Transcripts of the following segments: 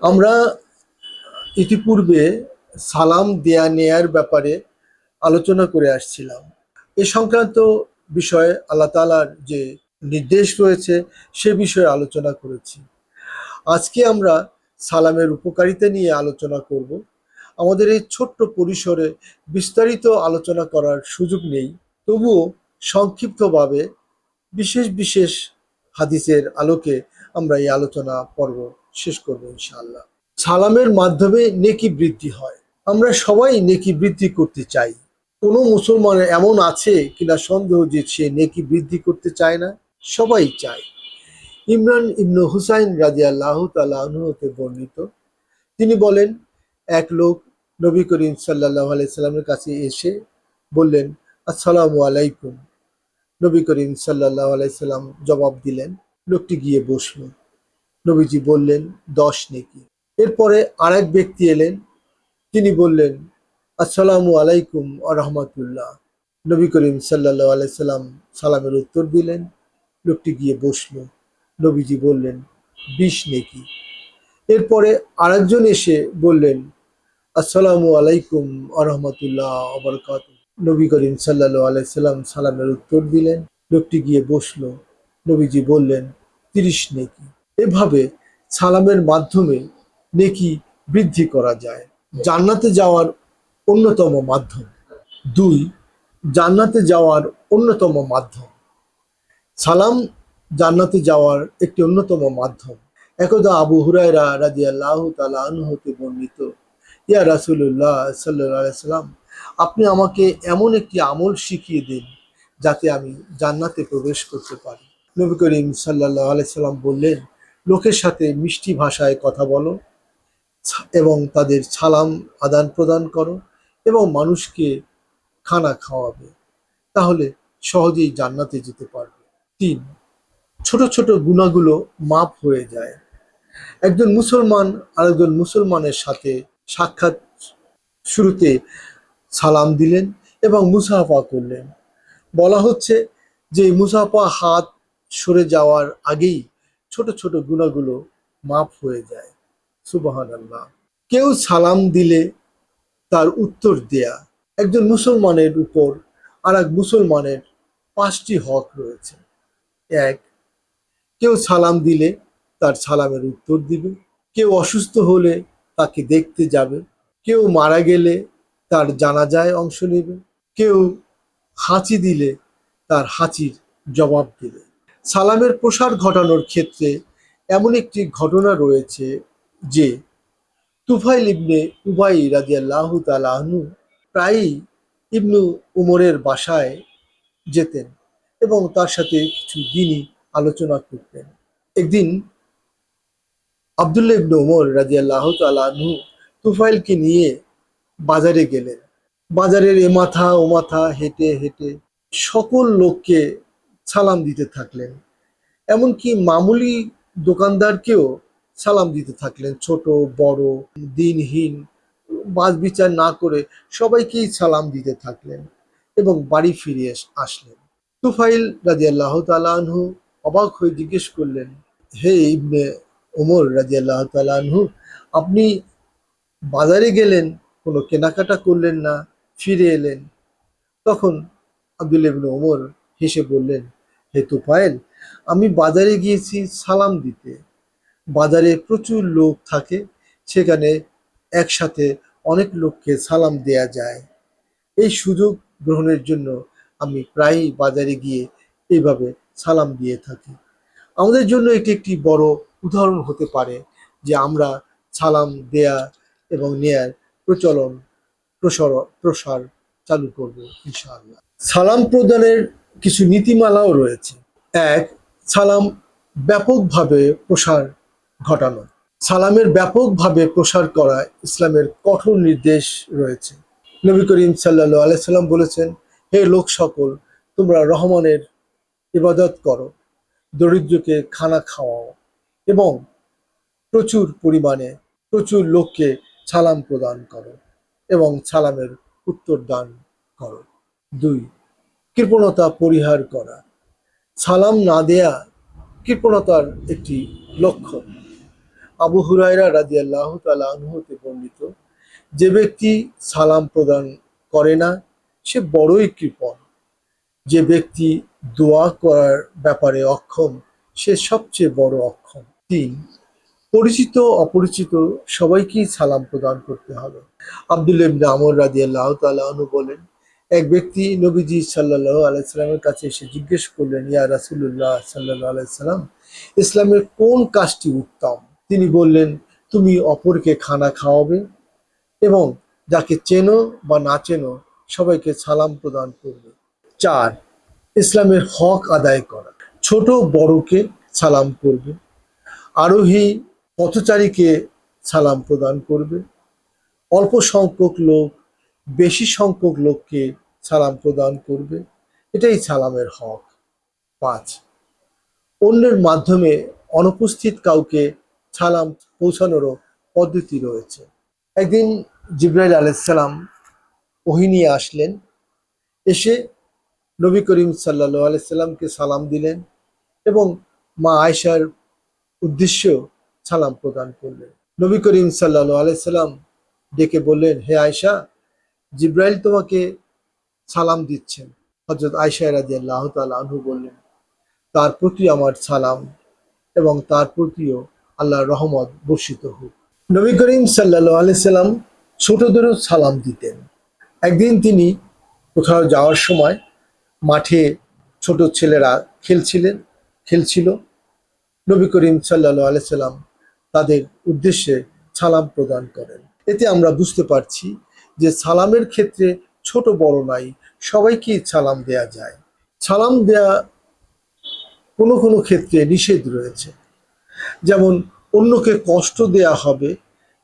আমরা ইতিপূর্বে সালাম দেয়া নেয়ার ব্যাপারে আলোচনা করে আসছিলাম। এ সংক্রান্ত বিষয়ে আল্লাহ তাআলার যে নির্দেশ রয়েছে সে বিষয়ে আলোচনা করেছি। আজকে আমরা সালামের উপকারিতা নিয়ে আলোচনা করব। আমাদের এই ছোট্ট পরিসরে বিস্তারিত আলোচনা করার সুযোগ নেই, তবুও সংক্ষিপ্তভাবে বিশেষ বিশেষ হাদিসের আলোকে আমরা এই আলোচনা পর্ব শেষ করব ইনশাআল্লাহ। সালামের মাধ্যমে নেকি বৃদ্ধি হয়। আমরা সবাই নেকি বৃদ্ধি করতে চাই। কোনো মুসলমানের এমন আছে কিনা সন্দেহ যে সে নেকি বৃদ্ধি করতে চায় না? সবাই চায়। ইমরান ইবনু হুসাইন রাদিয়াল্লাহু তাআলা আনহু হতে বর্ণিত, তিনি বলেন, এক লোক নবী করিম সাল্লাল্লাহু আলাইহি সাল্লামের কাছে এসে বললেন, আসসালামু আলাইকুম। নবী করিম সাল্লাল্লাহু আলাইহি সাল্লাম জবাব দিলেন। লোকটি গিয়ে বসল। নবীজি বললেন, 10 নেকি। এরপরে আরেক ব্যক্তি এলেন, তিনি বললেন, আসসালামু আলাইকুম ওয়া রাহমাতুল্লাহ। নবী করিম সাল্লাল্লাহু আলাইহি সাল্লাম সালামের উত্তর দিলেন। লোকটি গিয়ে বসল। নবীজি বললেন, 20 নেকি। এরপরে আরেকজন এসে বললেন, আসসালামু আলাইকুম ওয়া রাহমাতুল্লাহ ওয়া বারাকাতুহু। নবী করিম সাল্লাল্লাহু আলাইহি সাল্লাম সালামের উত্তর দিলেন। লোকটি গিয়ে বসল। নবীজি বললেন, 30 নেকি। এভাবে সালামের মাধ্যমে নেকি বৃদ্ধি করা যায়। জান্নাতে যাওয়ার অন্যতম মাধ্যম। 2, জান্নাতে যাওয়ার অন্যতম মাধ্যম। সালাম জান্নাতে যাওয়ার একটি অন্যতম মাধ্যম। একদা আবু হুরায়রা রাদিয়াল্লাহু তাআলা আনহু হতে বর্ণিত, ইয়া রাসূলুল্লাহ সাল্লাল্লাহু আলাইহি সাল্লাম, আপনি আমাকে এমন একটি আমল শিখিয়ে দিন যাতে আমি জান্নাতে প্রবেশ করতে পারি। নবী করিম সাল্লাল্লাহু আলাইহি সাল্লাম বললেন, লোকের সাথে মিষ্টি ভাষায় কথা বলো এবং তাদের সালাম আদান প্রদান করো এবং মানুষকে খানা খাওয়াবে, তাহলে সহজেই জান্নাতে যেতে পারবে। 3, ছোট ছোট গুনাহগুলো মাফ হয়ে যায়। একজন মুসলমান আরেকজন মুসলমানের সাথে সাক্ষাৎ শুরুতে সালাম দিলেন এবং মুসাফা করলেন। বলা হচ্ছে যে মুসাফা হাত সরে যাওয়ার আগেই ছোট ছোট গুনাহগুলো মাফ হয়ে যায়। সুবহানাল্লাহ। কেউ সালাম দিলে তার উত্তর দেয়া। একজন মুসলমানের উপর আর এক মুসলমানের 5টি হক রয়েছে। 1, কেউ সালাম দিলে তার সালামের উত্তর দিবে। কেউ অসুস্থ হলে তাকে দেখতে যাবে। কেউ মারা গেলে তার জানাজায় অংশ নেবে। কেউ হাঁচি দিলে তার হাঁচির জবাব দেবে। সালামের প্রসার ঘটানোর ক্ষেত্রে এমন একটি ঘটনা রয়েছে যে তুফাইল ইবনে উবাই রাদিয়াল্লাহু তাআলা আনহু প্রায়ই ইবনু উমরের বাসায় যেতেন এবং তার সাথে কিছু দিনই আলোচনা করতেন। একদিন আব্দুল্লাহ ইবনে উমর রাদিয়াল্লাহু তাআলা আনহু তুফাইলকে নিয়ে বাজারে গেলেন। বাজারের এ মাথা ও মাথা হেঁটে হেঁটে সকল লোককে সালাম দিতে থাকলেন। এমনকি মামুলি দোকানদারকেও সালাম দিতে থাকলেন। ছোট বড় দিনহীন বাছ বিচার না করে সবাইকেই সালাম দিতে থাকলেন এবং বাড়ি ফিরে আসলেন। তুফাইল রাদিয়াল্লাহু তাআলা আনহু অবাক হয়ে জিজ্ঞেস করলেন, হে ইবনে ওমর রাদিয়াল্লাহু তাআলা আনহু, আপনি বাজারে গেলেন, কোনো কেনাকাটা করলেন না, ফিরে এলেন। তখন আব্দুল্লাহ ইবনে ওমর হেসে বললেন, হে তুফাইল, আমি বাজারে গিয়েছি সালাম দিতে। বাজারে প্রচুর লোক থাকে, সেখানে একসাথে অনেক লোককে সালাম দেয়া যায়। এই সুযোগ গ্রহণের জন্য আমি প্রায়ই বাজারে গিয়ে এইভাবে সালাম দিয়ে থাকি। আমাদের জন্য এটি একটি বড় উদাহরণ হতে পারে যে আমরা সালাম দেয়া এবং নেয়ার প্রচলন প্রসার চালু করব ইনশাআল্লাহ। সালাম প্রদানের কিছু নীতিমালাও রয়েছে। 1, সালাম ব্যাপকভাবে প্রসার ঘটানো। সালামের ব্যাপকভাবে প্রসার করা ইসলামের কঠোর নির্দেশ রয়েছে। নবী করিম সাল্লাল্লাহু আলাইহি সাল্লাম বলেছেন, হে লোক সকল, তোমরা রহমানের ইবাদত করো, দরিদ্রকে খানা খাওয়াও এবং প্রচুর পরিমাণে প্রচুর লোককে সালাম প্রদান করো এবং সালামের উত্তর দান করো। 2, কৃপণতা পরিহার করা। সালাম না দেয়া কৃপণতার একটি লক্ষণ। আবু হুরায়রা রাদিয়াল্লাহু তাআলা আনহু হতে বর্ণিত, যে ব্যক্তি সালাম প্রদান করে না সে বড়ই কৃপণ। যে ব্যক্তি দোয়া করার ব্যাপারে অক্ষম সে সবচেয়ে বড় অক্ষম। ৩, পরিচিত অপরিচিত সবাইকেই সালাম প্রদান করতে হবে। আব্দুল্লাহ ইবনে আমর রাদিয়াল্লাহু তাআলা আনহু বলেন, এক ব্যক্তি নবীজি সাল্লাল্লাহু আলাইহি সাল্লামের কাছে এসে জিজ্ঞেস করলেন, ইয়া রাসূলুল্লাহ সাল্লাল্লাহু আলাইহি সাল্লাম, ইসলামের কোন কাজটি উত্তম? তিনি বললেন, তুমি অপরকে খানা খাওয়াবে এবং যাকে চেনো বা না চেনো সবাইকে সালাম প্রদান করবে। ৪, ইসলামের হক আদায় করা। ছোট বড়কে সালাম করবে, আরোহী পথচারীকে সালাম প্রদান করবে, অল্প সংখ্যক লোক বেশি সংখ্যক লোককে সালাম প্রদান করবে, এটাই সালামের হক। ৫, অন্যের মাধ্যমে অনুপস্থিত কাউকে সালাম পৌঁছানোরও পদ্ধতি রয়েছে। একদিন জিবরাইল আলাইহিস সালাম ওহী নিয়ে আসলেন, এসে নবী করিম সাল্লাল্লাহু আলাইহি সাল্লামকে সালাম দিলেন এবং মা আয়েশার উদ্দেশ্যেও সালাম প্রদান করলেন। নবী করিম সাল্লাল্লাহু আলাইহি সাল্লাম ডেকে বললেন, হে আয়েশা, জিবরাইল তোমাকে সালাম দিচ্ছেন। হযরত আয়েশা রাদিয়াল্লাহু তাআলা আনহু বললেন, তার প্রতি আমার সালাম এবং তার প্রতিও আল্লাহর রহমত বর্ষিত হোক। নবী করিম সাল্লাল্লাহু আলাইহি সাল্লাম ছোটদেরও সালাম দিতেন। একদিন তিনি কোথাও যাওয়ার সময় মাঠে ছোট ছেলেরা খেলছিল। নবী করিম সাল্লাল্লাহু আলাইহি সাল্লাম তাদের উদ্দেশ্যে সালাম প্রদান করেন। এতে আমরা বুঝতে পারছি যে সালামের ক্ষেত্রে ছোট বড় নাই, সবাইকেই সালাম দেয়া যায়। সালাম দেয়া কোনো কোনো ক্ষেত্রে নিষেধ রয়েছে, যেমন অন্যকে কষ্ট দেয়া হবে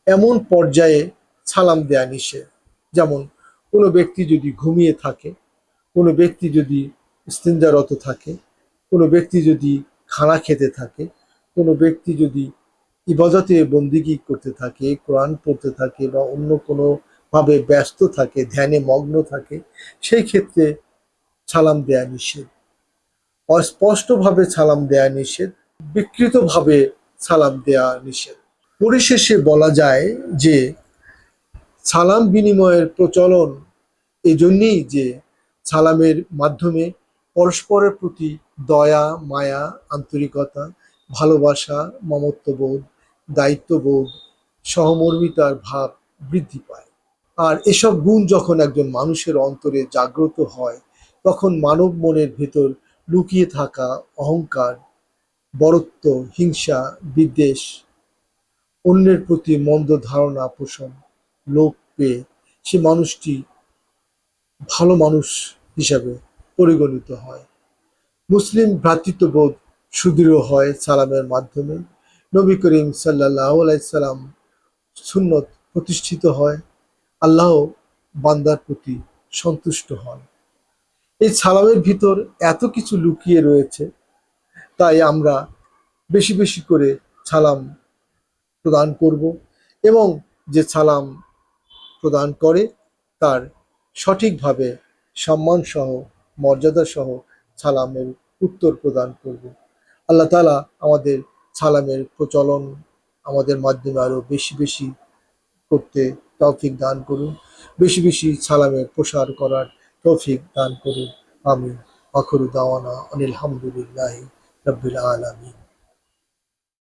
এমন পর্যায়ে সালাম দেয়া নিষেধ। যেমন কোনো ব্যক্তি যদি ঘুমিয়ে থাকে, কোনো ব্যক্তি যদি ইস্তিনজারত থাকে, কোনো ব্যক্তি যদি খানা খেতে থাকে, কোনো ব্যক্তি যদি ইবাদতে বন্দিগি করতে থাকে, কোরআন পড়তে থাকে বা অন্য কোনোভাবে ব্যস্ত থাকে, ধ্যানে মগ্ন থাকে, সেই ক্ষেত্রে সালাম দেয়া নিষেধ। অস্পষ্টভাবে সালাম দেয়া নিষেধ, বিকৃতভাবে সালাম দেয়া নিষেধ। পরিশেষে বলা যায় যে সালাম বিনিময়ের প্রচলন এজন্যই যে সালামের মাধ্যমে পরস্পরের প্রতি দয়া, মায়া, আন্তরিকতা, ভালোবাসা, মমত্ববোধ, দায়িত্ববোধ, সহমর্মিতার ভাব বৃদ্ধি পায়। আর এসব গুণ যখন একজন মানুষের অন্তরে জাগ্রত হয়, তখন মানব মনের ভেতর লুকিয়ে থাকা অহংকার, বড়ত্ব, হিংসা, বিদ্বেষ, অন্যের প্রতি মন্দ ধারণা পোষণ লোপ পেয়ে সে মানুষটি ভালো মানুষ হিসাবে পরিগণিত হয়। মুসলিম ভ্রাতৃত্ববোধ সুদৃঢ় হয় সালামের মাধ্যমে। নবী করিম সাল্লাল্লাহু আলাইহি সাল্লাম সুন্নত প্রতিষ্ঠিত হয়, আল্লাহ বান্দার প্রতি সন্তুষ্ট হন। এই সালামের ভিতর এত কিছু লুকিয়ে রয়েছে, তাই আমরা বেশি বেশি করে সালাম প্রদান করব এবং যে সালাম প্রদান করে তার সঠিকভাবে সম্মানসহ মর্যাদাসহ সালামের উত্তর প্রদান করব। আল্লাহ তাআলা আমাদের সালামের প্রচলন আমাদের মাধ্যমে আরও বেশি বেশি করতে তৌফিক দান করুন, বেশি বেশি সালামের প্রসার করার তৌফিক দান করুন। আমিন। আখিরু দাওয়ানা আনিল হামদুলিল্লাহি রাব্বিল আলামিন।